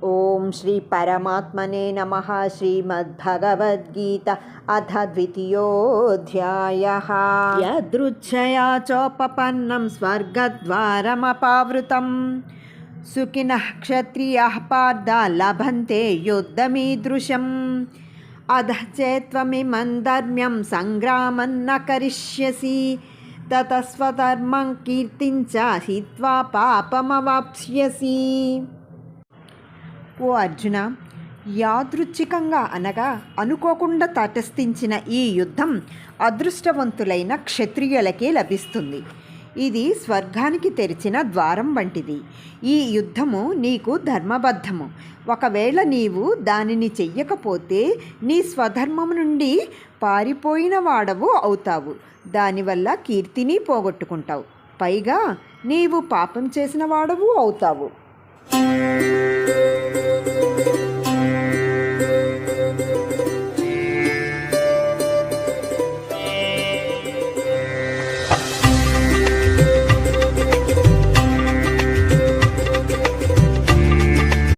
ఓం శ్రీ పరమాత్మనే నమః. శ్రీమద్భగవద్గీత అథ ద్వితీయోऽధ్యాయः. యదృచ్ఛయా చోపపన్నం స్వర్గద్వారమపావృతం సుఖినః క్షత్రియాః పార్థ లభంతే యుద్ధమీదృశం అధః చేత్త్వమిమం ధర్మ్యం సంగ్రామం న కరిష్యసి తతః స్వధర్మం కీర్తిం చ హిత్వా పాపమవాప్స్యసి. ఓ అర్జున, యాదృచ్ఛికంగా అనగా అనుకోకుండా తటస్థించిన ఈ యుద్ధం అదృష్టవంతులైన క్షత్రియులకే లభిస్తుంది. ఇది స్వర్గానికి తెరిచిన ద్వారం వంటిది. ఈ యుద్ధము నీకు ధర్మబద్ధము. ఒకవేళ నీవు దానిని చెయ్యకపోతే నీ స్వధర్మము నుండి పారిపోయిన వాడవు అవుతావు. దానివల్ల కీర్తిని పోగొట్టుకుంటావు. పైగా నీవు పాపం చేసిన వాడవు అవుతావు.